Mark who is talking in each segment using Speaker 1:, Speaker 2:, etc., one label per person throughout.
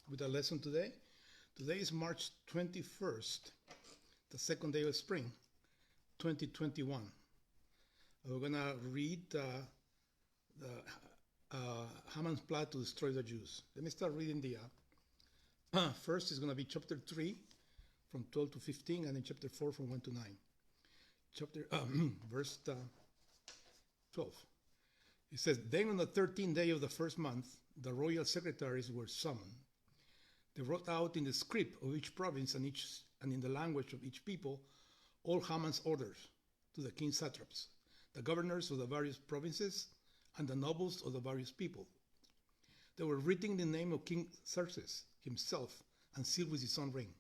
Speaker 1: with a lesson today. Today is March 21st, the second day of spring, 2021. We're going to read Haman's plot to destroy the Jews. Let me start reading the first is going to be chapter 3 from 12 to 15, and then chapter 4 from 1 to 9. Verse 12. It says, Then on the 13th day of the first month, the royal secretaries were summoned. They wrote out in the script of each province and in the language of each people all Haman's orders to the king's satraps, the governors of the various provinces, and the nobles of the various people. They were written in the name of King Xerxes himself and sealed with his own ring.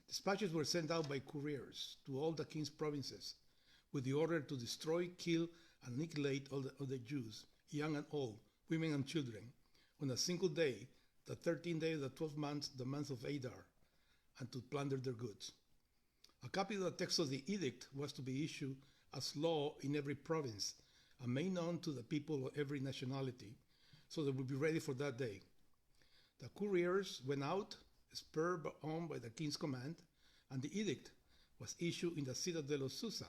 Speaker 1: Dispatches were sent out by couriers to all the king's provinces with the order to destroy, kill, and annihilate all the Jews, young and old, women and children, on a single day, the 13th day of the 12th month, the month of Adar, and to plunder their goods. A copy of the text of the edict was to be issued as law in every province and made known to the people of every nationality, so they would be ready for that day. The couriers went out, spurred on by the king's command, and the edict was issued in the citadel of Susa.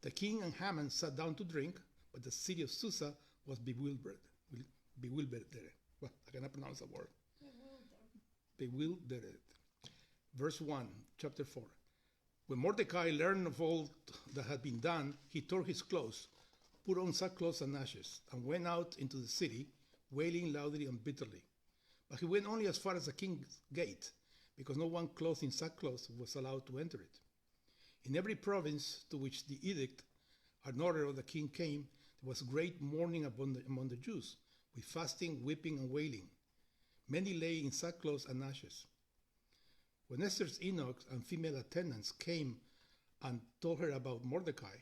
Speaker 1: The king and Haman sat down to drink, but the city of Susa was bewildered. Well, I cannot pronounce the word. Bewildered. Verse 1, chapter 4. When Mordecai learned of all that had been done, he tore his clothes, put on sackcloth and ashes, and went out into the city, wailing loudly and bitterly. But he went only as far as the king's gate, because no one clothed in sackcloth was allowed to enter it. In every province to which the edict and order of the king came, there was great mourning among the Jews, with fasting, weeping, and wailing. Many lay in sackcloth and ashes. When Esther's eunuchs and female attendants came and told her about Mordecai,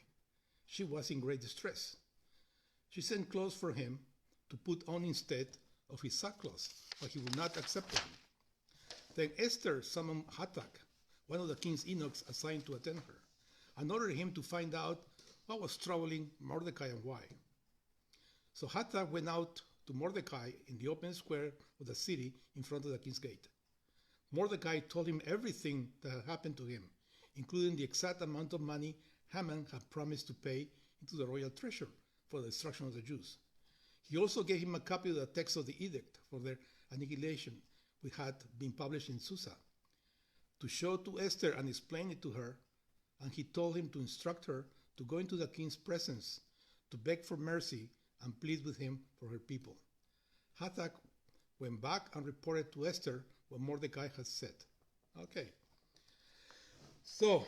Speaker 1: she was in great distress. She sent clothes for him to put on instead of his sackcloth, but he would not accept them. Then Esther summoned Hathach, one of the king's eunuchs assigned to attend her, and ordered him to find out what was troubling Mordecai and why. So Hathach went out to Mordecai in the open square of the city in front of the king's gate. Mordecai told him everything that had happened to him, including the exact amount of money Haman had promised to pay into the royal treasure for the destruction of the Jews. He also gave him a copy of the text of the edict for their annihilation, which had been published in Susa, to show to Esther and explain it to her, and he told him to instruct her to go into the king's presence, to beg for mercy and plead with him for her people. Hathach went back and reported to Esther what Mordecai had said. Okay. So,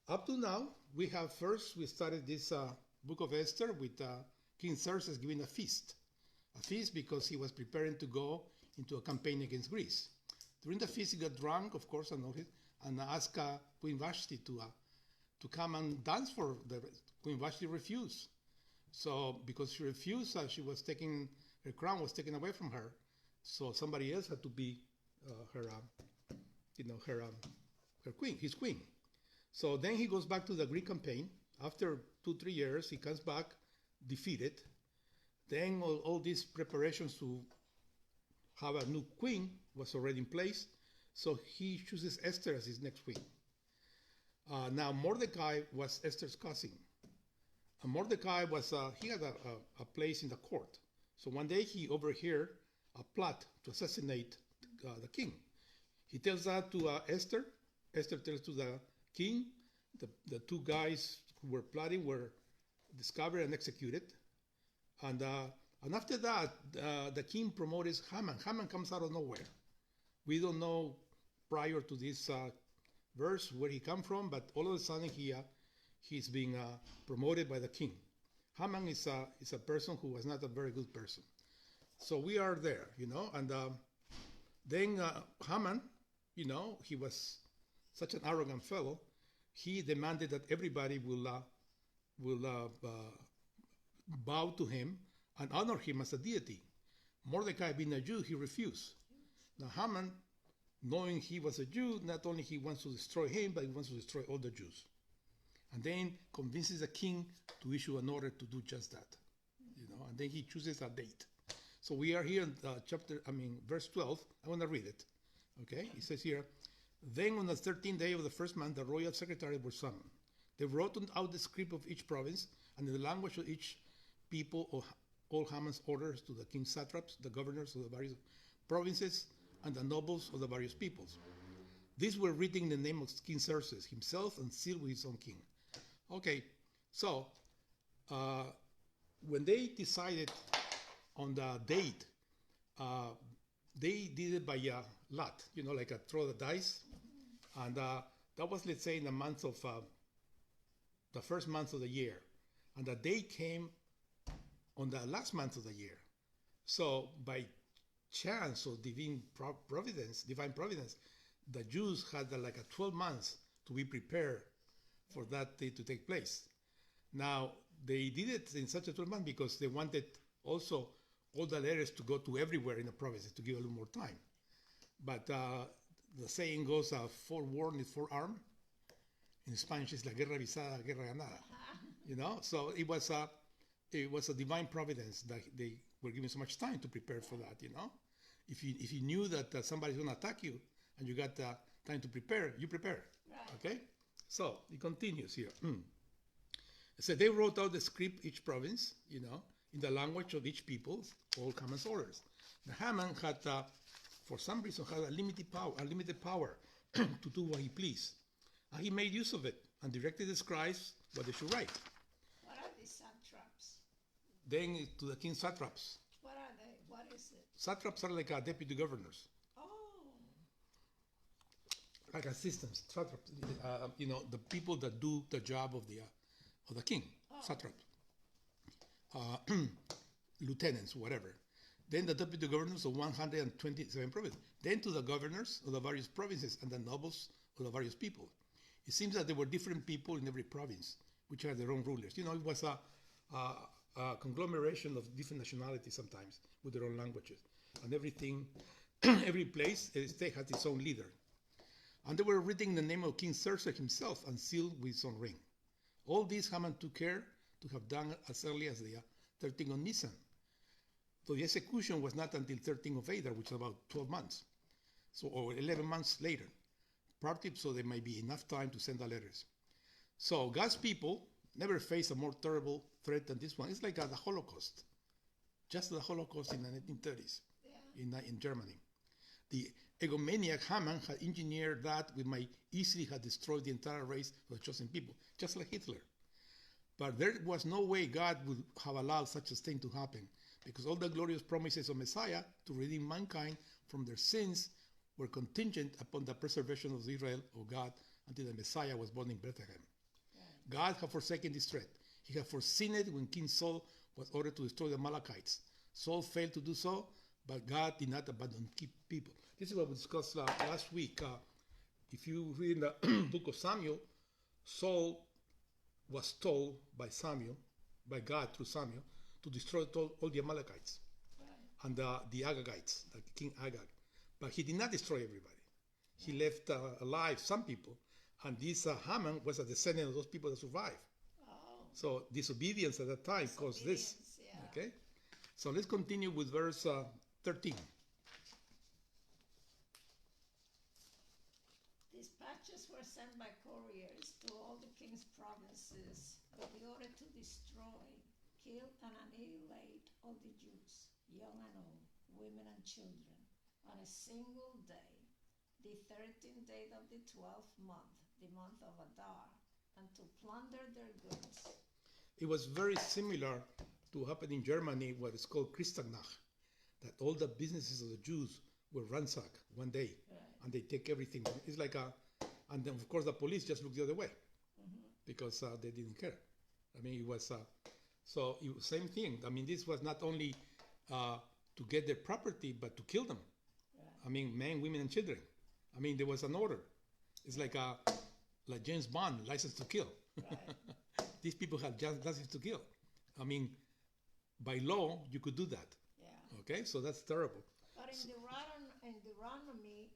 Speaker 1: up to now, we started this book of Esther with King Xerxes giving a feast. A feast because he was preparing to go into a campaign against Greece. During the feast, he got drunk, of course, and asked Queen Vashti to come and dance for the Queen Vashti refused. So because she refused, her crown was taken away from her. So somebody else had to be her queen, his queen. So then he goes back to the Greek campaign. After 2-3 years, he comes back defeated. Then all these preparations to have a new queen was already in place. So he chooses Esther as his next queen. Now Mordecai was Esther's cousin. And Mordecai he had a place in the court. So one day he overheard a plot to assassinate the king. He tells that to Esther. Esther tells to the king. The two guys who were plotting were discovered and executed. And after that, the king promotes Haman. Haman comes out of nowhere. We don't know prior to this verse where he come from, but all of a sudden he's being promoted by the king. Haman is a person who was not a very good person. So we are there, and then Haman, he was such an arrogant fellow. He demanded that everybody will bow to him and honor him as a deity. Mordecai, being a Jew, he refused. Now Haman, knowing he was a Jew, not only he wants to destroy him, but he wants to destroy all the Jews. And then convinces the king to issue an order to do just that. And then he chooses a date. So we are here in verse 12. I want to read it. Okay, it says here, then on the 13th day of the first month, the royal secretary were summoned. They wrote out the script of each province and in the language of each people of all Haman's orders to the king's satraps, the governors of the various provinces, and the nobles of the various peoples. These were written in the name of King Xerxes himself and sealed with his own king. Okay, so when they decided on the date, they did it by a lot, like a throw the dice. And that was, let's say, in the month of the first month of the year. And the date came on the last month of the year. So by chance or divine providence, the Jews had like a 12 months to be prepared for that day to take place. Now, they did it in such a 12 months because they wanted also all the letters to go to everywhere in the provinces to give a little more time. But the saying goes, forewarned is forearmed. In Spanish, it's la guerra avisada, guerra ganada. So it was a divine providence that they were given so much time to prepare for that. If you knew that somebody's going to attack you and you got time to prepare, you prepare. Right. Okay. So it continues here. So they wrote out the script each province, in the language of each people, all Haman's orders. The Haman had, for some reason, had a limited power to do what he pleased. And he made use of it and directed the scribes what they should write.
Speaker 2: What are the satraps?
Speaker 1: Then to the king's satraps.
Speaker 2: What are they? What is it?
Speaker 1: Satraps are like deputy governors.
Speaker 2: Oh.
Speaker 1: Like assistants, satraps. The people that do the job of the king, satraps. Lieutenants, whatever. Then the deputy governors of 127 provinces. Then to the governors of the various provinces and the nobles of the various people. It seems that there were different people in every province, which had their own rulers. It was a conglomeration of different nationalities sometimes with their own languages. And everything, every place, state had its own leader. And they were written in the name of King Xerxes himself and sealed with his own ring. All this Haman took care to have done as early as the 13th of Nisan. So the execution was not until 13th of Adar, which is about 12 months, or 11 months later. Partly so there might be enough time to send the letters. So God's people never faced a more terrible threat than this one. It's like the Holocaust, just the Holocaust in the 1930s in Germany. The egomaniac Haman had engineered that which might easily have destroyed the entire race of the chosen people, just like Hitler. But there was no way God would have allowed such a thing to happen, because all the glorious promises of Messiah to redeem mankind from their sins were contingent upon the preservation of Israel, of God, until the Messiah was born in Bethlehem. Right. God had forsaken this threat. He had foreseen it when King Saul was ordered to destroy the Amalekites. Saul failed to do so, but God did not abandon people. This is what we discussed last week. If you read in the book of Samuel, Saul was told by God through Samuel, to destroy all the Amalekites and the Agagites, like King Agag. But he did not destroy everybody. He left alive some people, and this Haman was a descendant of those people that survived. Oh. So disobedience at that time caused this. Yeah. Okay, so let's continue with verse 13.
Speaker 2: Dispatches were sent by couriers to all the king's provinces with the order to destroy, kill, and annihilate all the Jews, young and old, women and children, on a single day, the 13th day of the 12th month, the month of Adar, and to plunder their goods.
Speaker 1: It was very similar to what happened in Germany, what is called Kristallnacht, that all the businesses of the Jews were ransacked one day, and they take everything. It's like and then of course the police just looked the other way, because they didn't care. I mean, it was, same thing. I mean, this was not only to get their property, but to kill them. I mean, men, women, and children. I mean, there was an order. It's like James Bond, license to kill. Right. These people had just license to kill. I mean, by law, you could do that. Yeah. Okay, so that's terrible.
Speaker 2: But in Deuteronomy,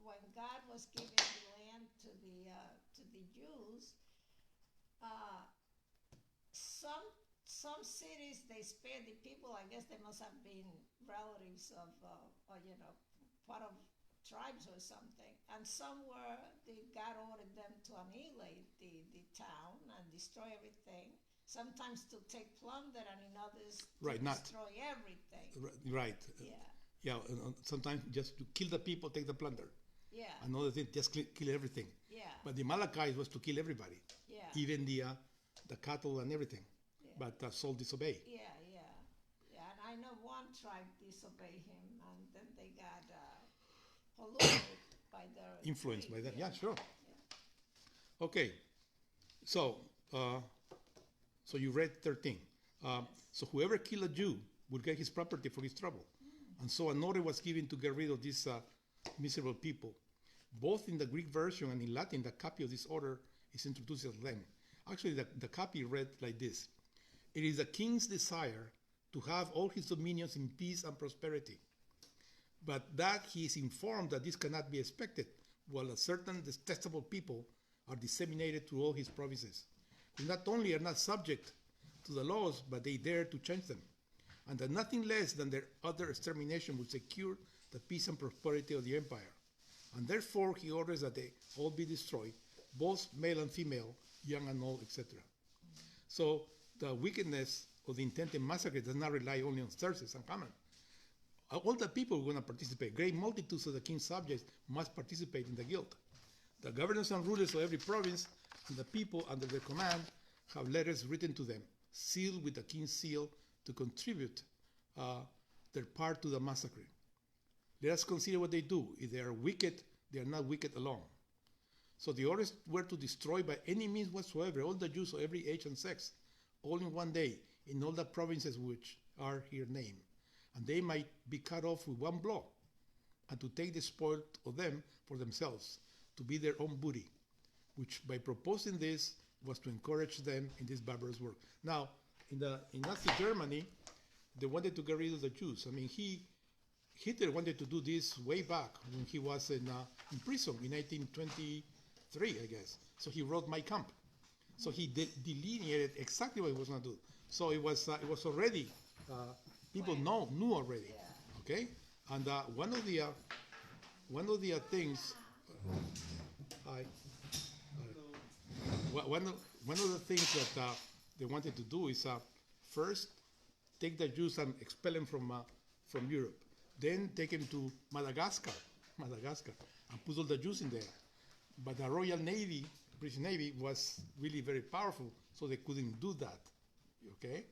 Speaker 2: when God was giving the land to the Jews, some cities they spared the people. I guess they must have been relatives of, or part of tribes or something. And somewhere God ordered them to annihilate the town and destroy everything. Sometimes to take plunder, and in others to destroy everything.
Speaker 1: Right.
Speaker 2: Yeah.
Speaker 1: Yeah. Sometimes just to kill the people, take the plunder.
Speaker 2: Yeah.
Speaker 1: Another thing, just kill everything.
Speaker 2: Yeah.
Speaker 1: But the Malachites was to kill everybody.
Speaker 2: Yeah.
Speaker 1: Even the cattle and everything.
Speaker 2: Yeah.
Speaker 1: But Saul disobeyed.
Speaker 2: Yeah. And I know one tribe disobeyed him, and then they got polluted by their
Speaker 1: influenced by that. Yeah, sure.
Speaker 2: Yeah.
Speaker 1: Okay. So you read 13.
Speaker 2: Yes.
Speaker 1: So whoever killed a Jew would get his property for his trouble. And so an order was given to get rid of these miserable people. Both in the Greek version and in Latin, the copy of this order is introduced as them. Actually, the copy read like this. It is the king's desire to have all his dominions in peace and prosperity, but that he is informed that this cannot be expected, while a certain detestable people are disseminated through all his provinces, who not only are not subject to the laws, but they dare to change them, and that nothing less than their utter extermination will secure the peace and prosperity of the empire. And therefore he orders that they all be destroyed, both male and female, young and old, etc. So the wickedness of the intended massacre does not rely only on Xerxes and Haman. All the people are going to participate. Great multitudes of the king's subjects must participate in the guild. The governors and rulers of every province and the people under their command have letters written to them, sealed with the king's seal, to contribute their part to the massacre. Let us consider what they do. If they are wicked, they are not wicked alone. So the orders were to destroy by any means whatsoever all the Jews of every age and sex, all in one day, in all the provinces which are here named. And they might be cut off with one blow, and to take the spoil of them for themselves, to be their own booty, which by proposing this was to encourage them in this barbarous work. Now, in Nazi Germany, they wanted to get rid of the Jews. I mean, Hitler wanted to do this way back when he was in prison in 1923, I guess. So he wrote Mein Kampf. So he delineated exactly what he was going to do. So it was already people knew already.
Speaker 2: Yeah.
Speaker 1: Okay, and one of the things. One of the things that they wanted to do is first take the Jews and expel them from Europe. Then take them to Madagascar, and put all the Jews in there. But the Royal Navy, British Navy, was really very powerful, so they couldn't do that. Okay?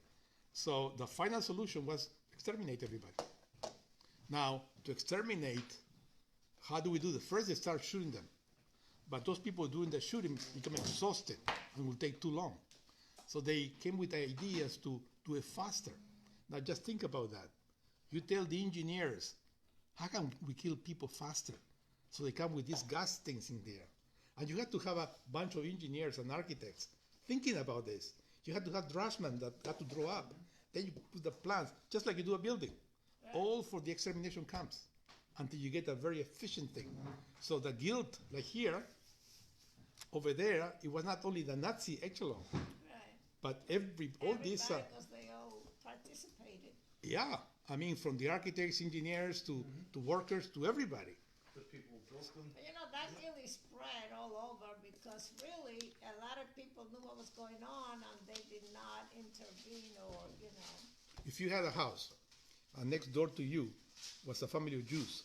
Speaker 1: So the final solution was exterminate everybody. Now, to exterminate, how do we do that? First, they start shooting them. But those people doing the shooting become exhausted and will take too long. So they came with ideas to do it faster. Now, just think about that. You tell the engineers, how can we kill people faster? So they come with these gas things in there. And you have to have a bunch of engineers and architects thinking about this. You have to have draftsmen that have to draw up. Then you put the plans, just like you do a building, all for the extermination camps, until you get a very efficient thing. So the guild, like here, over there, it was not only the Nazi echelon, but all these.
Speaker 2: Because they all participated.
Speaker 1: Yeah, I mean, from the architects, engineers, to workers, to everybody.
Speaker 3: But people broke them.
Speaker 2: But that really spread all over because really a lot of people knew what was going on and they did not intervene or.
Speaker 1: If you had a house, and next door to you was a family of Jews,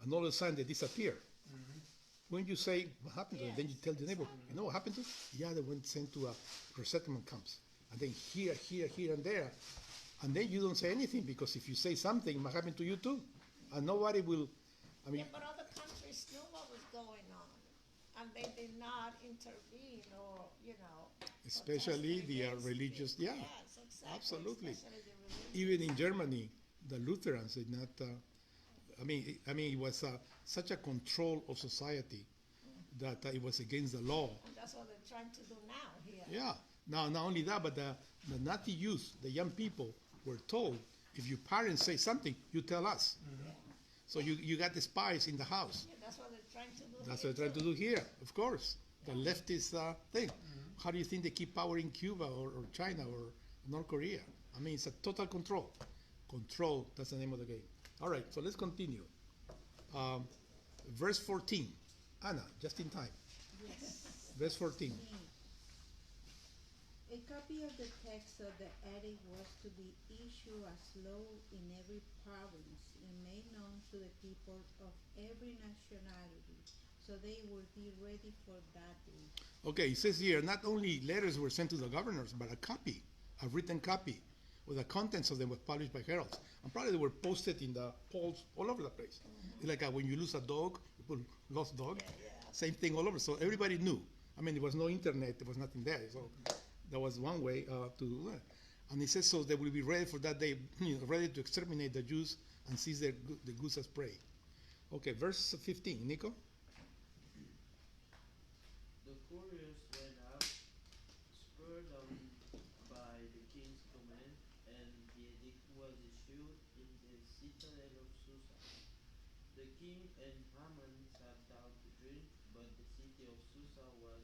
Speaker 1: and all of a sudden they disappear. Mm-hmm. When you say, what happened to them? Then you tell the neighbor, you know what happened to them? Yeah, they went sent to resettlement camps. And then here, and there. And then you don't say anything, because if you say something, it might happen to you too. And nobody will,
Speaker 2: but other countries knew what was going on. And they did not intervene or,
Speaker 1: especially the religious,
Speaker 2: Yes, exactly.
Speaker 1: Absolutely.
Speaker 2: Even
Speaker 1: in Germany, the Lutherans did not, it was such a control of society that it was against the law.
Speaker 2: And that's what they're trying to do now here.
Speaker 1: Yeah. Now, not only that, but the Nazi youth, the young people, were told, if your parents say something, you tell us. Mm-hmm. So you got the spies in the house.
Speaker 2: Yeah, that's what they're trying to do.
Speaker 1: That's what they're trying to do here, of course. The leftist thing. Mm-hmm. How do you think they keep power in Cuba or China or North Korea. I mean, it's a total control. Control, that's the name of the game. All right, so let's continue. Verse 14. Anna, just in time.
Speaker 3: Yes.
Speaker 1: Verse 14.
Speaker 3: A copy of the text of the edict was to be issued as law in every province and made known to the people of every nationality, so they would be ready for that day.
Speaker 1: Okay, it says here, not only letters were sent to the governors, but a copy, a written copy, with the contents of them was published by heralds. And probably they were posted in the polls all over the place. It's like when you lose a dog, you put lost dog, same thing all over. So everybody knew. I mean, there was no internet, there was nothing there. So that was one way to do it. And it says, so they will be ready for that day, ready to exterminate the Jews and seize the goods as prey. Okay, verse 15, Nico?
Speaker 4: The couriers went out, spurred on by the king's command, and the edict was issued in the citadel of Susa. The king and Haman sat down to drink, but the city of Susa was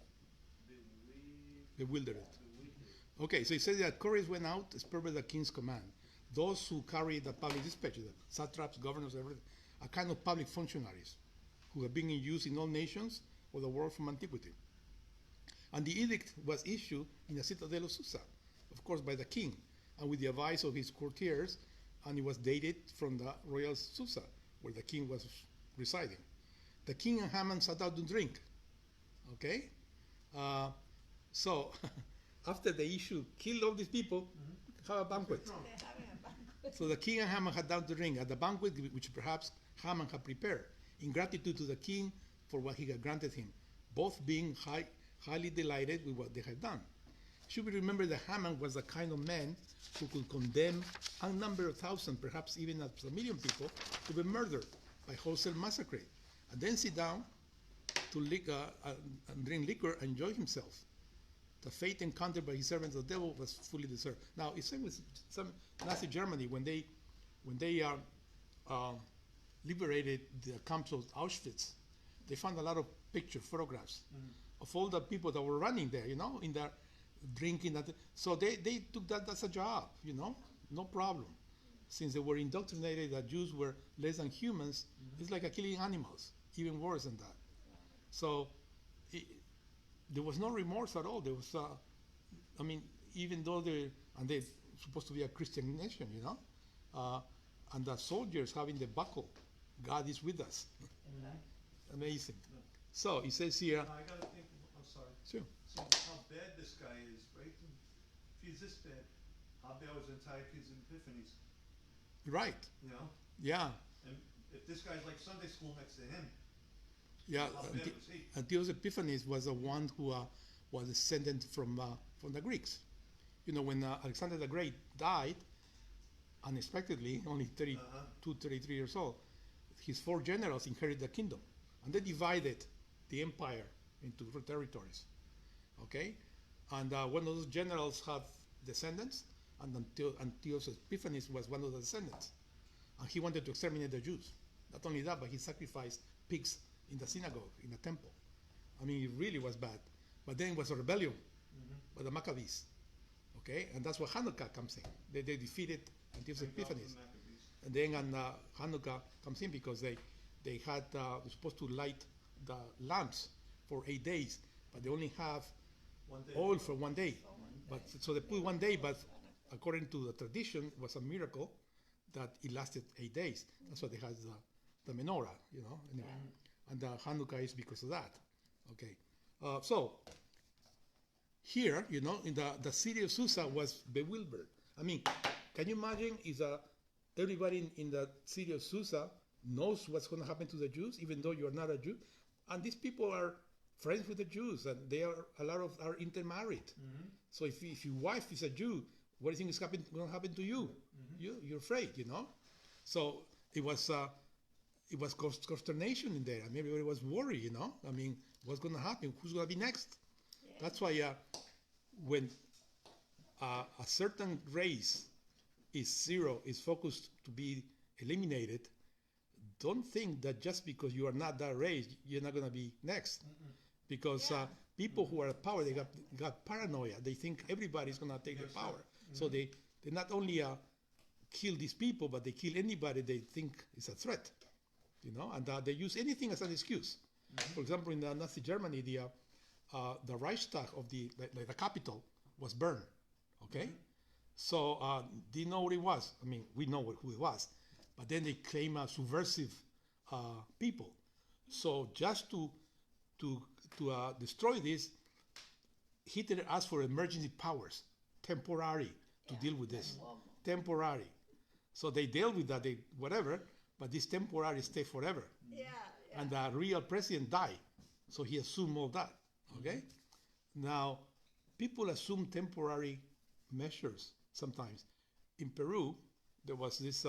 Speaker 1: Bewildered.
Speaker 4: bewildered.
Speaker 1: Okay, so it says that couriers went out, spurred by the king's command. Those who carry the public dispatch, the satraps, governors, everything, are kind of public functionaries who have been in use in all nations of the world from antiquity. And the edict was issued in the citadel of Susa, of course, by the king, and with the advice of his courtiers, and it was dated from the royal Susa, where the king was residing. The king and Haman sat down to drink. Okay? So, after the issue killed all these people, have a banquet.
Speaker 2: They're having a banquet.
Speaker 1: So the king and Haman had done to drink at the banquet which perhaps Haman had prepared, in gratitude to the king for what he had granted him, both being highly delighted with what they had done. Should we remember that Haman was the kind of man who could condemn a number of thousands, perhaps even up to a million people, to be murdered by wholesale massacre, and then sit down to and drink liquor and enjoy himself. The fate encountered by his servants, the devil, was fully deserved. Now, it's same with some Nazi Germany when they liberated the camps of Auschwitz. They found a lot of photographs of all the people that were running there, in their drinking. So they took that as a job, no problem. Since they were indoctrinated that Jews were less than humans, it's like killing animals, even worse than that. So there was no remorse at all. There was, even though they're supposed to be a Christian nation, and the soldiers having the buckle, God is with us. Amazing. So it says here.
Speaker 5: I gotta think. I'm sorry.
Speaker 1: Sure.
Speaker 5: See how bad this guy is, right? If he's this bad, how bad was Antiochus Epiphanes?
Speaker 1: Right. Yeah.
Speaker 5: And if this guy's like Sunday school next to him,
Speaker 1: Yeah.
Speaker 5: how bad was he?
Speaker 1: Antiochus Epiphanes was the one who was descendant from the Greeks. When Alexander the Great died unexpectedly, only 32, 33 years old, his 4 generals inherited the kingdom, and they divided the empire into territories. Okay, and one of those generals had descendants, and Antiochus Epiphanes was one of the descendants, and he wanted to exterminate the Jews. Not only that, but he sacrificed pigs in the synagogue, in the temple. It really was bad. But then it was a rebellion by the Maccabees. Okay, and that's where Hanukkah comes in. They defeated Antiochus Epiphanes. And then Hanukkah comes in because they had they're supposed to light the lamps for 8 days, but they only have oil for 1 day. But so they put 1 day, but according to the tradition, it was a miracle that it lasted 8 days. That's why they had the menorah, anyway. And the Hanukkah is because of that. Okay, so here, in the city of Susa was bewildered. Can you imagine if everybody in the city of Susa knows what's going to happen to the Jews, even though you're not a Jew? And these people are friends with the Jews, and a lot of are intermarried. So if your wife is a Jew, what do you think is going to happen to you? You're afraid, So it was consternation in there. Everybody was worried, what's going to happen? Who's going to be next?
Speaker 2: Yeah.
Speaker 1: That's why when a certain race is focused to be eliminated, don't think that just because you are not that race, you're not going to be next. Because people who are at power, they got paranoia. They think everybody's going to take the power. So they not only kill these people, but they kill anybody they think is a threat, and they use anything as an excuse. For example, in Nazi Germany, the Reichstag of the capital was burned. Okay, so do you know what it was? I mean, we know who it was, but then they claim subversive people. So just to destroy this, Hitler asked for emergency powers, temporary, to deal with this. Temporary. So they dealt with that, whatever, but this temporary stay forever.
Speaker 2: Yeah.
Speaker 1: And the real president died, so he assumed all that. Okay. Now, people assume temporary measures sometimes. In Peru, there was this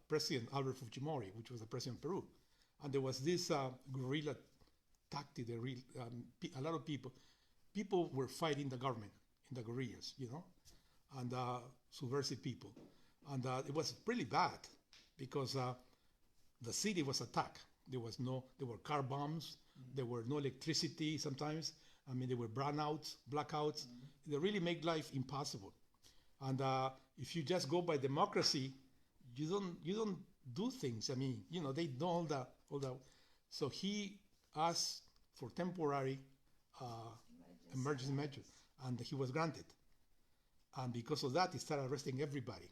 Speaker 1: President Albert Fujimori, which was the president of Peru, and there was this guerrilla tactic. A lot of people were fighting the government in the guerrillas, and subversive people, and it was really bad because the city was attacked. There were car bombs. There were no electricity sometimes. I mean, there were blackouts. They really make life impossible. And if you just go by democracy, you don't do things. I mean, they do all that. So he asked for temporary emergency measures, and he was granted. And because of that, he started arresting everybody.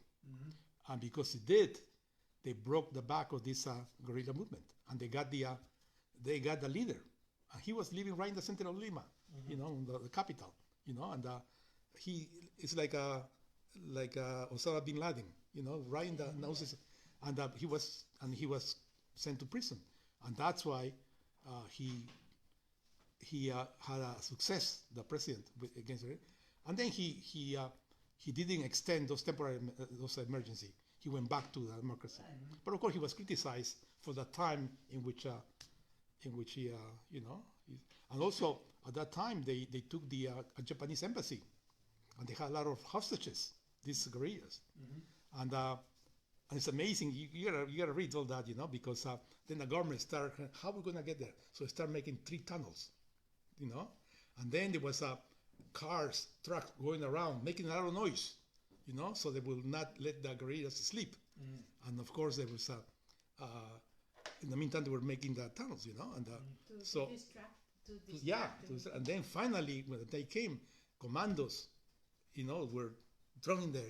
Speaker 1: And because he did, they broke the back of this guerrilla movement, and they got the leader. And he was living right in the center of Lima, in the capital, and he is like Osama bin Laden, right in the noses, and he was sent to prison, and that's why he had a success, the president, against it, and then he didn't extend those temporary those emergency. He went back to the democracy, but of course he was criticized for the time in which he and also at that time they took the Japanese embassy, and they had a lot of hostages, these guerrillas, and it's amazing. You gotta read all that, because then the government started, how are we gonna get there? So they start making 3 tunnels, and then there was cars, trucks going around making a lot of noise, so they will not let the guerrillas sleep. And of course there was in the meantime they were making the tunnels, and so and then finally when the day came, commandos, were thrown in there,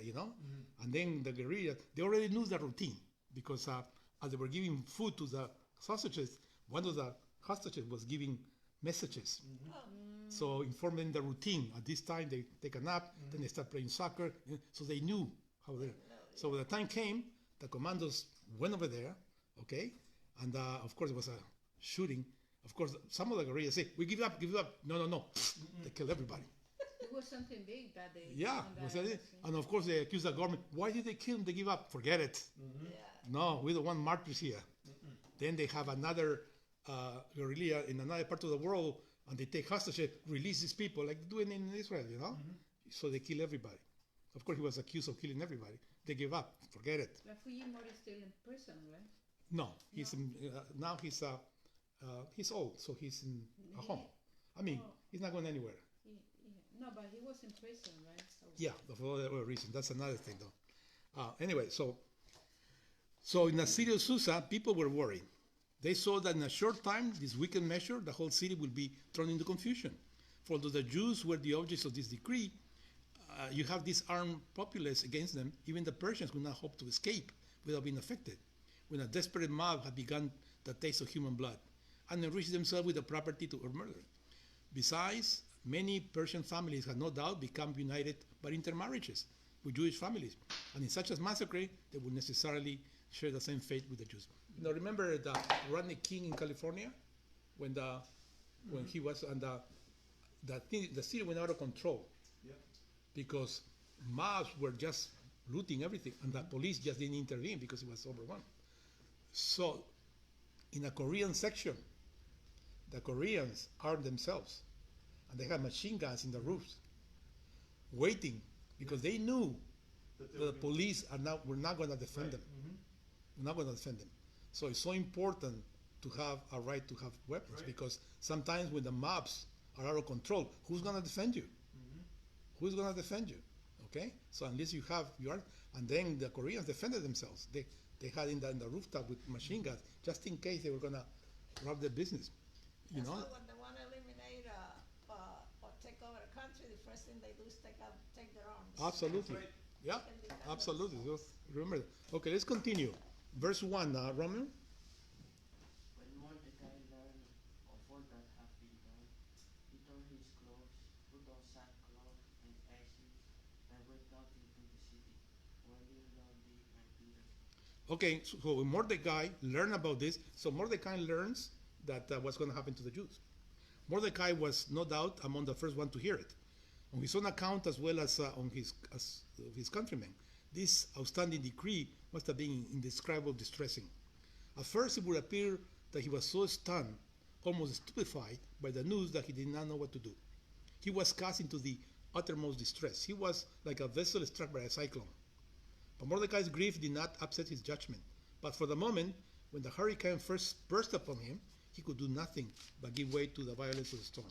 Speaker 1: and then the guerrilla, they already knew the routine, because as they were giving food to the hostages, one of the hostages was giving messages. So informing the routine. At this time they take a nap, then they start playing soccer, so they knew how they. So when the time came, the commandos went over there, okay, and of course there was a shooting. Of course, some of the guerrillas say, "We give up." No. They killed everybody.
Speaker 3: It was something big that they.
Speaker 1: Yeah, and of course they accused the government. Why did they kill them? They give up. Forget it. No, we don't want martyrs here. Then they have another guerrilla in another part of the world, and they take hostages, release these people like doing in Israel, So they kill everybody. Of course, he was accused of killing everybody. They give up. Forget it.
Speaker 3: But Fujimori is still in prison, right?
Speaker 1: No, he's now he's old, so he's in a home. I mean, he's not going anywhere.
Speaker 3: No, but he was in prison, right? So
Speaker 1: Yeah, for other reason. That's another thing, though. Anyway, so in the city of Susa, people were worried. They saw that in a short time, this wicked measure, the whole city will be thrown into confusion. For although the Jews were the objects of this decree, you have this armed populace against them. Even the Persians could not hope to escape without being affected, when a desperate mob had begun the taste of human blood and enriched themselves with the property to murder. Besides, many Persian families had no doubt become united by intermarriages with Jewish families, and in such a massacre, they would necessarily share the same fate with the Jews. Remember the Rodney King in California, when he was, and the city went out of control, because mobs were just looting everything, and the police just didn't intervene because it was overrun. So, in a Korean section, the Koreans armed themselves, and they had machine guns in the roofs, waiting, because they knew that the police were not going to defend them. We're not going to defend them. So it's so important to have a right to have weapons, because sometimes when the mobs are out of control, who's going to defend you? Who's going to defend you? Okay, so unless you are, and then the Koreans defended themselves. They had in the rooftop with machine guns just in case they were gonna rob their business. You
Speaker 2: That's
Speaker 1: know,
Speaker 2: why when they want to eliminate or take over a country, the first thing they do is take their arms.
Speaker 1: absolutely,
Speaker 5: Right.
Speaker 1: yeah,
Speaker 2: They can defend
Speaker 1: absolutely. So
Speaker 2: themselves.
Speaker 1: remember, okay, let's continue. Verse 1, Romeo.
Speaker 4: When Mordecai learned of all that had been done, he tore his clothes, put on sackcloth and ashes, and went out into the city, wailing loudly and bitterly.
Speaker 1: Okay, so when Mordecai learned about this, so Mordecai learns that what's going to happen to the Jews. Mordecai was no doubt among the first one to hear it, on his own account as well as on his countrymen. This outstanding decree must have been indescribable distressing. At first, it would appear that he was so stunned, almost stupefied by the news that he did not know what to do. He was cast into the uttermost distress. He was like a vessel struck by a cyclone. But Mordecai's grief did not upset his judgment. But for the moment, when the hurricane first burst upon him, he could do nothing but give way to the violence of the storm.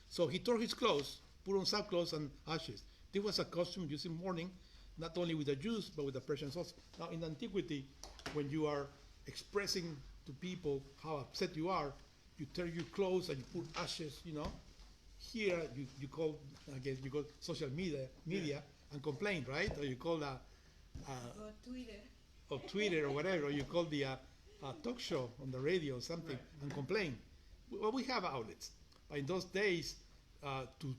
Speaker 1: So he tore his clothes, put on sackcloth and ashes. This was a custom used in mourning, not only with the Jews, but with the Persians also. Now, in antiquity, when you are expressing to people how upset you are, you tear your clothes and you put ashes, you know. Here, you call, I guess, you call social media and complain, right? Or you call
Speaker 3: Or Twitter.
Speaker 1: or Twitter or whatever, or you call the talk show on the radio or something and complain. Well, we have outlets. But in those days, to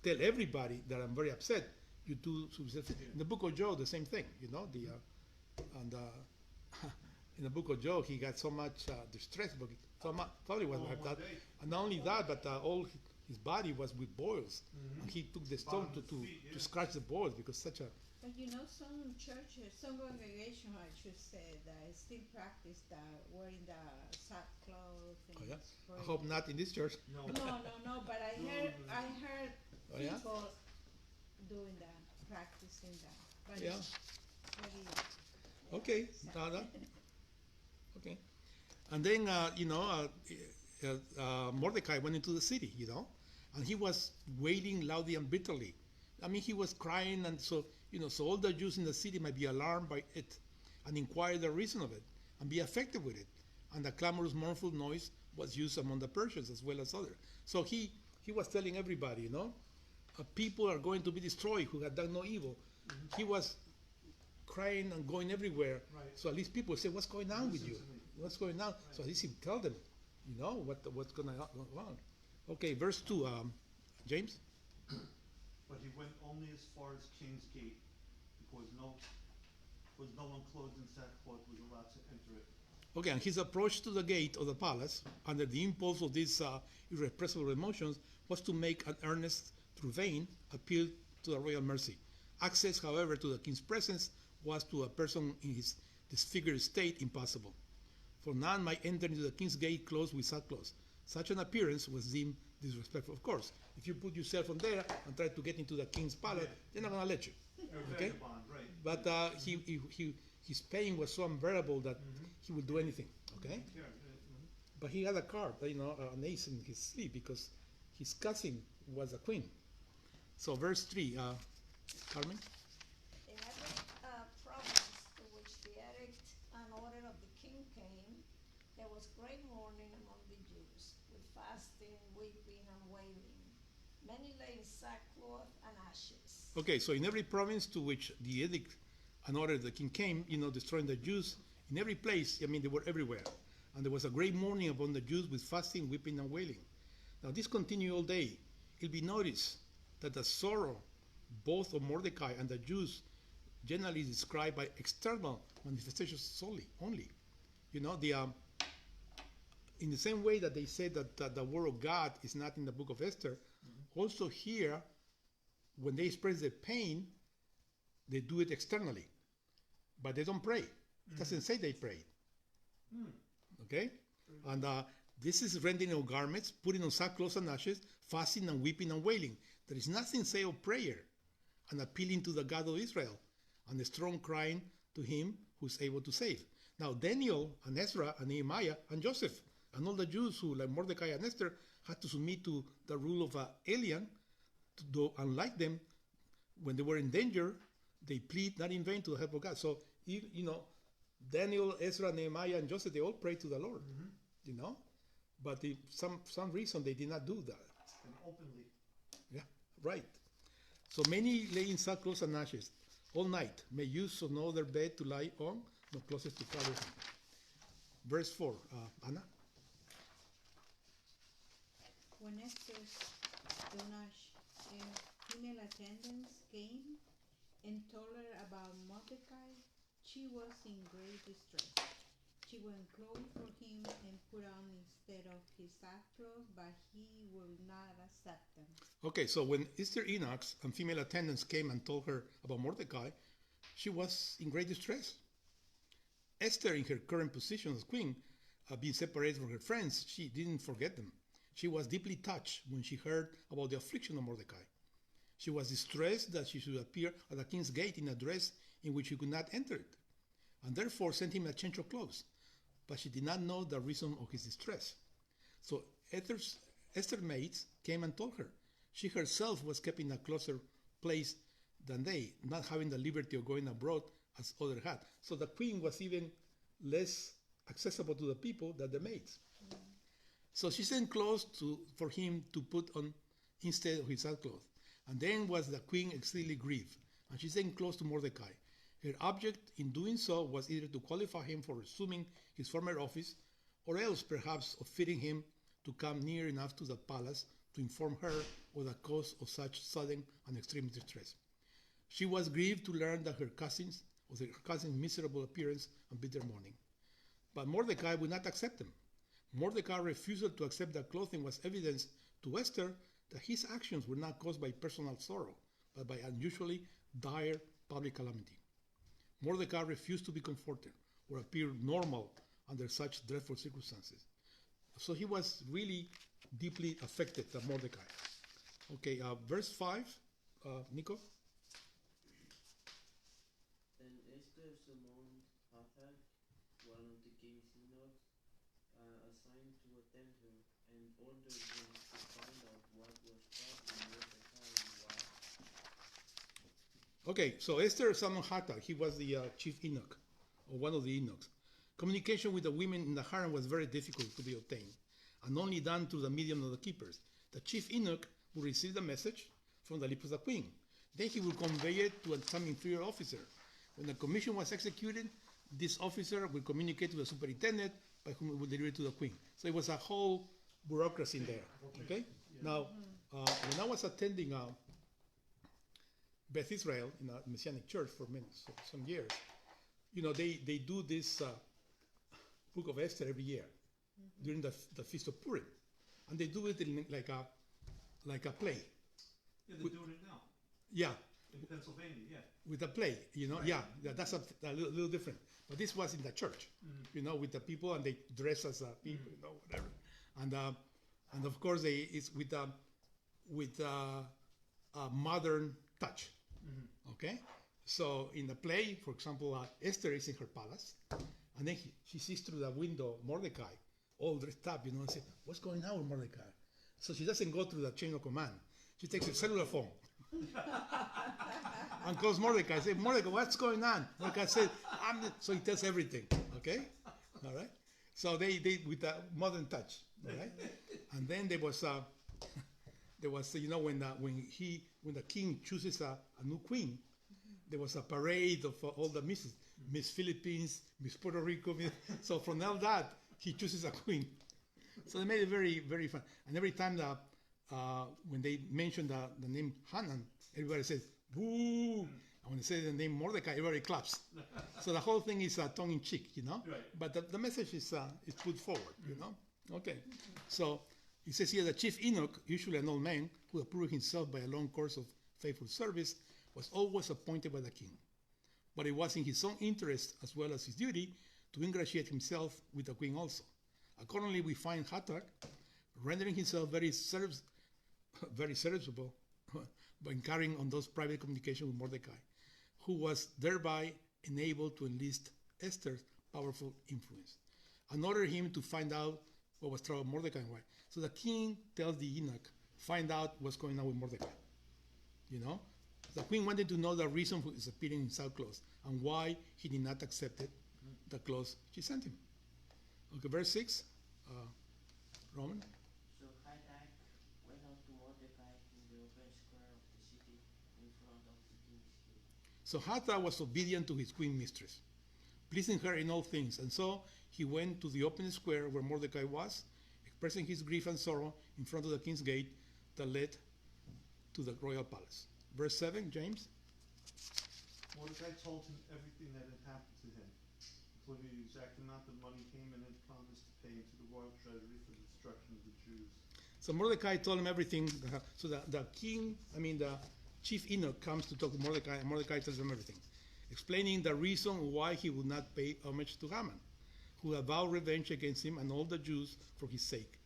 Speaker 1: tell everybody that I'm very upset, you do. In the book of Job, the same thing, you know. In the book of Job, he got so much distress, but probably was like that.
Speaker 5: Day.
Speaker 1: And not only that, but all his body was with boils. And he took the stone
Speaker 5: Bottom of
Speaker 1: to
Speaker 5: his feet, yeah.
Speaker 1: scratch the boils because such a.
Speaker 3: But you know, some churches, some congregations, I should say, that still practice that wearing the sackcloth. And
Speaker 1: Oh, yeah? I
Speaker 3: spraying.
Speaker 1: hope not in this church.
Speaker 5: No.
Speaker 3: No. But I heard
Speaker 1: Oh, yeah?
Speaker 3: people doing that, practicing that. But
Speaker 1: Yeah.
Speaker 3: it's very
Speaker 1: Okay. Okay. And then, Mordecai went into the city, you know, and he was wailing loudly and bitterly. I mean, he was crying, and so all the Jews in the city might be alarmed by it and inquire the reason of it and be affected with it. And the clamorous, mournful noise was used among the Persians as well as others. So he was telling everybody, people are going to be destroyed who had done no evil. He was crying and going everywhere.
Speaker 5: Right.
Speaker 1: So at least people say, "What's going on with
Speaker 5: Listen
Speaker 1: you?
Speaker 5: to me."
Speaker 1: What's going on?" So at least he tell them, what's going to go on. Okay, verse 2, James.
Speaker 5: But he went only as far as King's Gate, because no one clothed in sackcloth was allowed to enter it.
Speaker 1: Okay, and his approach to the gate of the palace, under the impulse of these irrepressible emotions, was to make an earnest, through vain, appeal to the royal mercy. Access, however, to the king's presence was to a person in his disfigured state impossible. For none might enter into the king's gate clothed with sackcloth. Such an appearance was deemed disrespectful. Of course, if you put yourself on there and try to get into the king's palace, they're not going to let you.
Speaker 5: A
Speaker 1: Okay.
Speaker 5: vagabond, right?
Speaker 1: But his pain was so unbearable that he would do anything. Okay.
Speaker 5: Yeah,
Speaker 1: But he had a card, an ace in his sleeve because his cousin was a queen. So verse 3, Carmen.
Speaker 2: In every province to which the edict and order of the king came, there was great mourning among the Jews, with fasting, weeping, and wailing. Many lay in sackcloth and ashes.
Speaker 1: Okay, so in every province to which the edict and order of the king came, destroying the Jews, in every place, they were everywhere. And there was a great mourning upon the Jews with fasting, weeping, and wailing. Now this continued all day. It'll be noticed that the sorrow both of Mordecai and the Jews generally is described by external manifestations only. In the same way that they say that the word of God is not in the book of Esther, also here, when they express their pain, they do it externally. But they don't pray. It doesn't say they prayed. Okay? And this is rending of garments, putting on sackcloth and ashes, fasting and weeping and wailing. There is nothing say of prayer and appealing to the God of Israel and the strong crying to him who is able to save. Now Daniel and Ezra and Nehemiah and Joseph and all the Jews who, like Mordecai and Esther, had to submit to the rule of an alien, though unlike them, when they were in danger, they plead not in vain to the help of God. So, Daniel, Ezra, Nehemiah, and Joseph, they all prayed to the Lord, But some reason they did not do that.
Speaker 5: And openly.
Speaker 1: Yeah, right. So many lay in sackcloth and ashes all night, may use of no other bed to lie on, no closest to cover him. Verse 4, Anna.
Speaker 3: When Esther's eunuch and female attendants came and told her about Mordecai, she was in great distress. She went clothes for him and put on instead of his sackcloth, but he would not accept them.
Speaker 1: Okay, so when Esther eunuchs and female attendants came and told her about Mordecai, she was in great distress. Esther, in her current position as queen, being separated from her friends, she didn't forget them. She was deeply touched when she heard about the affliction of Mordecai. She was distressed that she should appear at the king's gate in a dress in which he could not enter it, and therefore sent him a change of clothes. But she did not know the reason of his distress. So Esther's maids came and told her. She herself was kept in a closer place than they, not having the liberty of going abroad as others had. So the queen was even less accessible to the people than the maids. So she sent clothes for him to put on instead of his sackcloth. And then was the queen exceedingly grieved, and she sent clothes to Mordecai. Her object in doing so was either to qualify him for resuming his former office, or else perhaps of fitting him to come near enough to the palace to inform her of the cause of such sudden and extreme distress. She was grieved to learn that her cousin's miserable appearance and bitter mourning. But Mordecai would not accept them. Mordecai's refusal to accept the clothing was evidence to Esther that his actions were not caused by personal sorrow, but by unusually dire public calamity. Mordecai refused to be comforted or appear normal under such dreadful circumstances. So he was really deeply affected, Mordecai. Okay, verse 5, Nico.
Speaker 4: Then Esther summoned Hathach, one of the king's eunuchs, assigned to attend her, and ordered them to find out what was troubling Mordecai and why.
Speaker 1: Okay, so Esther summoned Hathach. He was the chief eunuch, or one of the eunuchs. Communication with the women in the harem was very difficult to be obtained, and only done through the medium of the keepers. The chief eunuch would receive the message from the lips of the queen. Then he would convey it to some inferior officer. When the commission was executed, this officer would communicate to the superintendent, by whom it would deliver it to the queen. So it was a whole bureaucracy in there. Okay? Yeah. Now, when I was attending Beth Israel in a Messianic church for some years, they do this book of Esther every year during the Feast of Purim, and they do it in like a play.
Speaker 5: Yeah, they're doing it now.
Speaker 1: Yeah.
Speaker 5: In Pennsylvania, yeah.
Speaker 1: With a play,
Speaker 5: Right.
Speaker 1: Yeah, that's a little different. But this was in the church, with the people, and they dress as people, whatever. And of course, it's with a modern touch. Okay, so in the play, for example, Esther is in her palace, and then she sees through the window Mordecai, all dressed up, and says, "What's going on with Mordecai?" So she doesn't go through the chain of command. She takes a cellular phone and calls Mordecai. Says, "Mordecai, what's going on?" Mordecai says, so he tells everything. Okay, all right. So they with a modern touch, all right. And then there was when the king chooses a new queen, there was a parade of all the misses, Miss Philippines, Miss Puerto Rico. So from all that, he chooses a queen. So they made it very, very fun. And every time when they mention the name Hanan, everybody says, "Boo!" And when they say the name Mordecai, everybody claps. So the whole thing is tongue-in-cheek,
Speaker 5: Right.
Speaker 1: But the message is put forward, Okay. So it says here, the chief eunuch, usually an old man who approved himself by a long course of faithful service, was always appointed by the king. But it was in his own interest as well as his duty to ingratiate himself with the queen also. Accordingly, we find Hathach rendering himself very serviceable by carrying on those private communications with Mordecai, who was thereby enabled to enlist Esther's powerful influence, and ordered him to find out what was troubling Mordecai and why. So the king tells the eunuch, find out what's going on with Mordecai, The queen wanted to know the reason for his appearing in sackcloth and why he did not accept it, the clothes she sent him. Okay, verse 6, Roman.
Speaker 4: So Hathach went out to Mordecai in the open square of the city in front of the king's gate.
Speaker 1: So Hathach was obedient to his queen mistress, pleasing her in all things. And so he went to the open square where Mordecai was, expressing his grief and sorrow in front of the king's gate that led to the royal palace. Verse 7, James.
Speaker 5: Mordecai told him everything that had happened to him, including the exact amount of money Haman had promised to pay into the royal treasury for the destruction of the Jews.
Speaker 1: So Mordecai told him everything. So the chief eunuch comes to talk to Mordecai, and Mordecai tells him everything, explaining the reason why he would not pay homage to Haman, who had vowed revenge against him and all the Jews for his sake,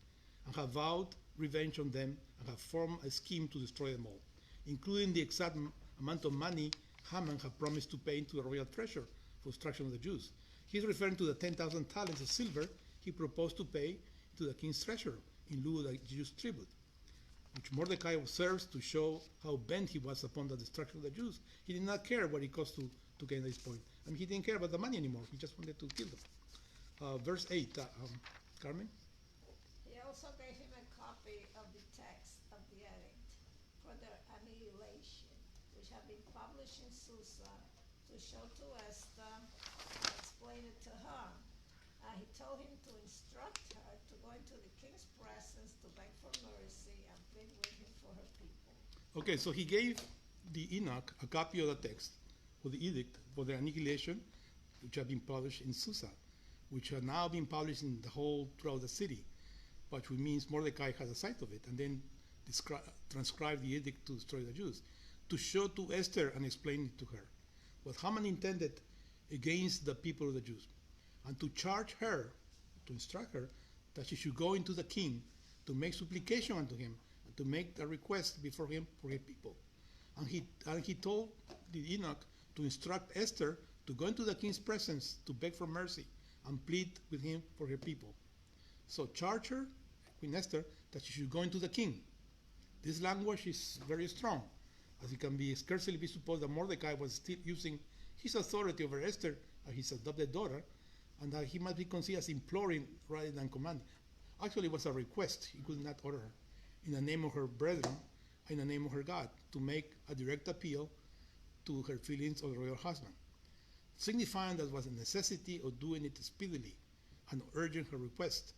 Speaker 1: and had vowed revenge on them and had formed a scheme to destroy them all, including the exact amount of money Haman had promised to pay into the royal treasure for destruction of the Jews. He's referring to the 10,000 talents of silver he proposed to pay to the king's treasurer in lieu of the Jews' tribute, which Mordecai observes to show how bent he was upon the destruction of the Jews. He did not care what it cost to gain this point. I mean, he didn't care about the money anymore. He just wanted to kill them. Verse 8, Carmen?
Speaker 2: He also gave him a copy of the text of the edict for their annihilation, which had been published in Susa, to show to Esther and explain it to her. He told him to instruct her to go into the king's presence to beg for mercy and plead with him for her people.
Speaker 1: Okay, so he gave the eunuch a copy of the text of the edict for the annihilation, which had been published in Susa, which had now been published in the whole throughout the city, which means Mordecai had a sight of it, and then transcribed the edict to destroy the Jews, to show to Esther and explain it to her what Haman intended against the people of the Jews, and to charge her, to instruct her, that she should go into the king to make supplication unto him, and to make a request before him for his people. And he told the eunuch to instruct Esther to go into the king's presence to beg for mercy and plead with him for her people. So charge her, Queen Esther, that she should go into the king. This language is very strong, as it can be scarcely be supposed that Mordecai was still using his authority over Esther as his adopted daughter, and that he must be considered as imploring rather than commanding. Actually, it was a request. He could not order her in the name of her brethren, in the name of her God, to make a direct appeal to her feelings of the royal husband, signifying that it was a necessity of doing it speedily and urging her request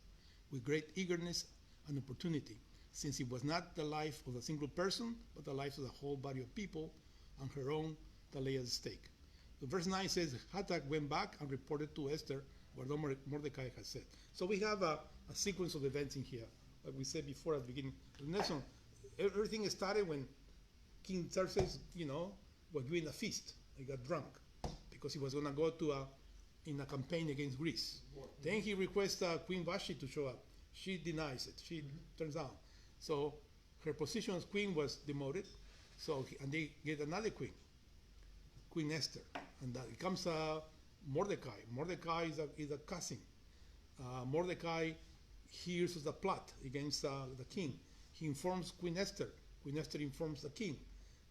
Speaker 1: with great eagerness and opportunity, since it was not the life of a single person, but the life of the whole body of people, and her own that lay at stake. So verse 9 says, Hathach went back and reported to Esther what Mordecai had said. So we have a sequence of events in here. Like we said before at the beginning of the lesson, everything started when King Xerxes, was doing a feast. He got drunk because he was going to go in a campaign against Greece. Then he requests Queen Vashti to show up. She denies it. She turns down. So her position as queen was demoted. And they get another queen, Queen Esther, and it comes Mordecai. Mordecai is a cousin. Mordecai hears of the plot against the king. He informs Queen Esther. Queen Esther informs the king.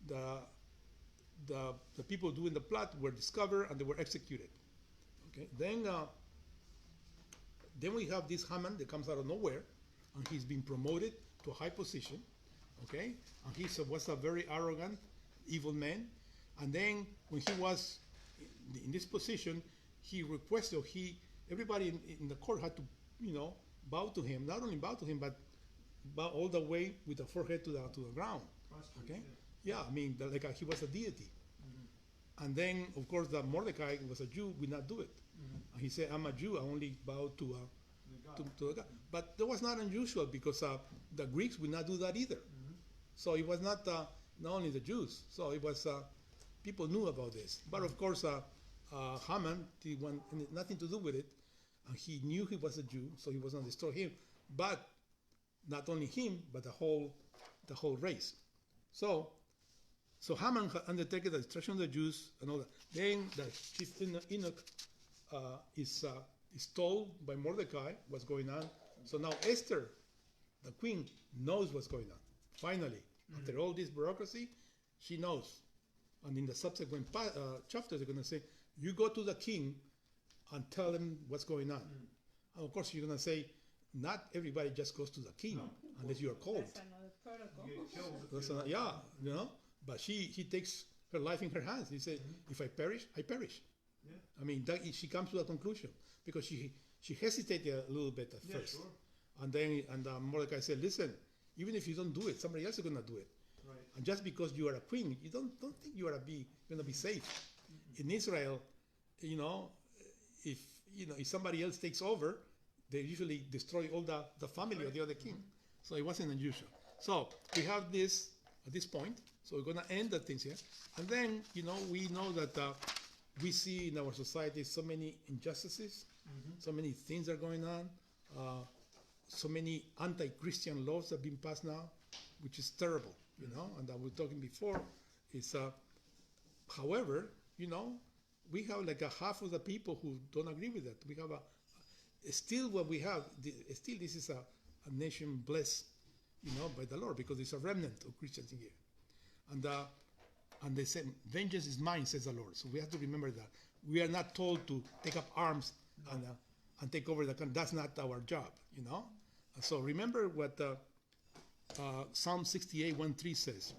Speaker 1: The people doing the plot were discovered and they were executed. Okay. Then we have this Haman that comes out of nowhere, and he's been promoted to a high position. Okay, and he was a very arrogant, evil man. And then when he was in this position, he requested, everybody in the court had to, bow to him. Not only bow to him, but bow all the way with the forehead to the ground. Okay, yeah, I mean, he was a deity. Mm-hmm. And then, of course, the Mordecai was a Jew, would not do it. Mm-hmm. And he said, "I'm a Jew. I only bow to the God." But that was not unusual because the Greeks would not do that either. Mm-hmm. So it was not only the Jews. So it was people knew about this. But of course, Haman didn't want nothing to do with it, and he knew he was a Jew, so he was going to destroy him. But not only him, but the whole race. So Haman undertaken the destruction of the Jews and all that. Then the chief eunuch is told by Mordecai what's going on. So now Esther, the queen, knows what's going on. Finally, after all this bureaucracy, she knows And in the subsequent chapters, they're going to say, you go to the king and tell him what's going on. And of course, you're going to say, not everybody just goes to the king unless you are called.
Speaker 3: That's another protocol.
Speaker 5: You get killed if
Speaker 1: That's
Speaker 5: you're not-
Speaker 1: yeah, you know. But she takes her life in her hands. He said, if I perish, I perish.
Speaker 5: Yeah.
Speaker 1: I mean, she comes to that conclusion because she hesitated a little bit at
Speaker 5: Yeah,
Speaker 1: first.
Speaker 5: sure.
Speaker 1: And then Mordecai said, listen, even if you don't do it, somebody else is going to do it.
Speaker 5: Right.
Speaker 1: And just because you are a queen, you don't think you are going to be safe. In Israel, you know, if somebody else takes over, they usually destroy all the family of the other king. So it wasn't unusual. So we have this at this point. So we're going to end the things here. And then, we know that we see in our society so many injustices, so many things are going on, so many anti-Christian laws have been passed now, which is terrible, and that we were talking before. Is, however, we have like a half of the people who don't agree with that. We have still what we have, still this is a nation blessed, by the Lord, because there's a remnant of Christians in here. And they say, vengeance is mine, says the Lord. So we have to remember that. We are not told to take up arms and take over the country. That's not our job, So remember what Psalm 68, 1-3 says.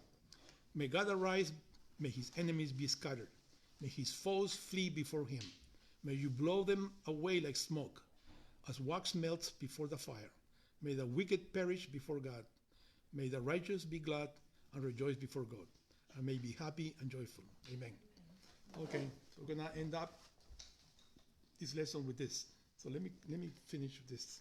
Speaker 1: May God arise, may his enemies be scattered. May his foes flee before him. May you blow them away like smoke, as wax melts before the fire. May the wicked perish before God. May the righteous be glad and rejoice before God, and may be happy and joyful. Amen. Okay, so we're gonna end up this lesson with this. So let me finish this.